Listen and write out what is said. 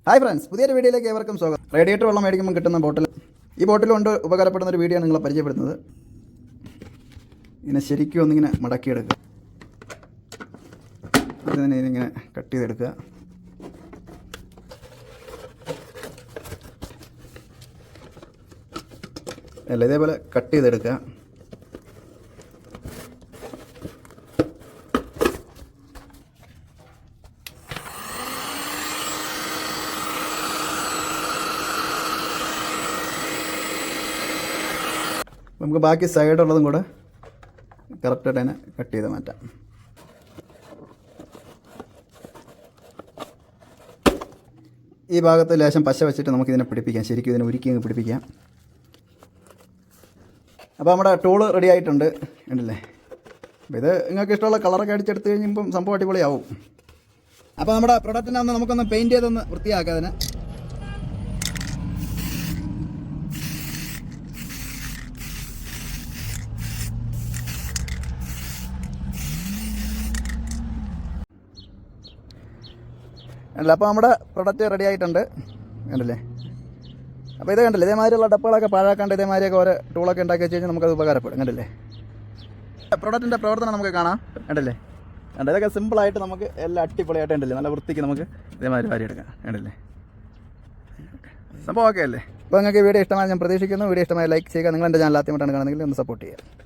Hi friends, പുതിയൊരു വീഡിയോയിലേക്ക് ഏവർക്കും സ്വാഗതം. റേഡിയേറ്റർ വെള്ളം മേടിക്കുമ്പോൾ കിട്ടുന്ന ബോട്ടിൽ, ഈ ബോട്ടിൽ കൊണ്ട് ഉപകാരപ്പെടുന്ന ഒരു വീഡിയോ ആണ് നിങ്ങളെ പരിചയപ്പെടുന്നത്. ഇങ്ങനെ ശരിക്കും ഒന്നിങ്ങനെ മടക്കിയെടുക്കുക, അത് തന്നെ ഇതിങ്ങനെ കട്ട് ചെയ്തെടുക്കുക. അല്ല, ഇതേപോലെ കട്ട് ചെയ്തെടുക്കുക. നമുക്ക് ബാക്കി സൈഡുള്ളതും കൂടെ കറക്റ്റായിട്ട് തന്നെ കട്ട് ചെയ്ത് മാറ്റാം. ഈ ഭാഗത്ത് ലേശം പശ വെച്ചിട്ട് നമുക്കിതിനെ പിടിപ്പിക്കാം, ശരിക്കും ഇതിനെ ഉരുക്കി അങ്ങ് പിടിപ്പിക്കാം. അപ്പോൾ നമ്മുടെ ടൂള് റെഡി ആയിട്ടുണ്ട്, ഉണ്ടല്ലേ. അപ്പോൾ ഇത് നിങ്ങൾക്ക് ഇഷ്ടമുള്ള കളറൊക്കെ അടിച്ചെടുത്ത് കഴിയുമ്പം സംഭവം അടിപൊളിയാവും. അപ്പോൾ നമ്മുടെ പ്രൊഡക്റ്റിനെ ഒന്ന് നമുക്കൊന്ന് പെയിൻറ്റ് ചെയ്തൊന്ന് വൃത്തിയാക്കാം അതിനെ. അല്ല, അപ്പോൾ നമ്മുടെ പ്രൊഡക്റ്റ് റെഡി ആയിട്ടുണ്ട്, കണ്ടല്ലേ. അപ്പോൾ ഇത് കണ്ടല്ലേ, ഇതേമാതിരിയുള്ള ഡപ്പകളൊക്കെ പാഴാക്കാണ്ട് ഇതേമാതിരിയൊക്കെ ഓരോ ടൂളൊക്കെ ഉണ്ടാക്കി വെച്ച് കഴിഞ്ഞാൽ നമുക്കത് ഉപകാരപ്പെടും, കണ്ടല്ലേ. പ്രൊഡക്റ്റിൻ്റെ പ്രവർത്തനം നമുക്ക് കാണാം, കണ്ടല്ലേ. കണ്ടേ, ഇതൊക്കെ സിമ്പിളായിട്ട് നമുക്ക് എല്ലാം അടിപൊളിയായിട്ട് ഉണ്ടല്ലേ, നല്ല വൃത്തിക്ക് നമുക്ക് ഇതേമാതിരി വാരിയെടുക്കാം, കണ്ടല്ലേ. സംഭവം ഓക്കെ അല്ലേ. അപ്പോൾ നിങ്ങൾക്ക് വീഡിയോ ഇഷ്ടമായി ഞാൻ പ്രതീക്ഷിക്കുന്നു. വീഡിയോ ഇഷ്ടമായി ലൈക്ക് ചെയ്യുക. നിങ്ങൾ എൻ്റെ ചാനൽ ആദ്യമായിട്ടാണ് കാണുന്നതെങ്കിൽ ഒന്ന് സപ്പോർട്ട് ചെയ്യുക.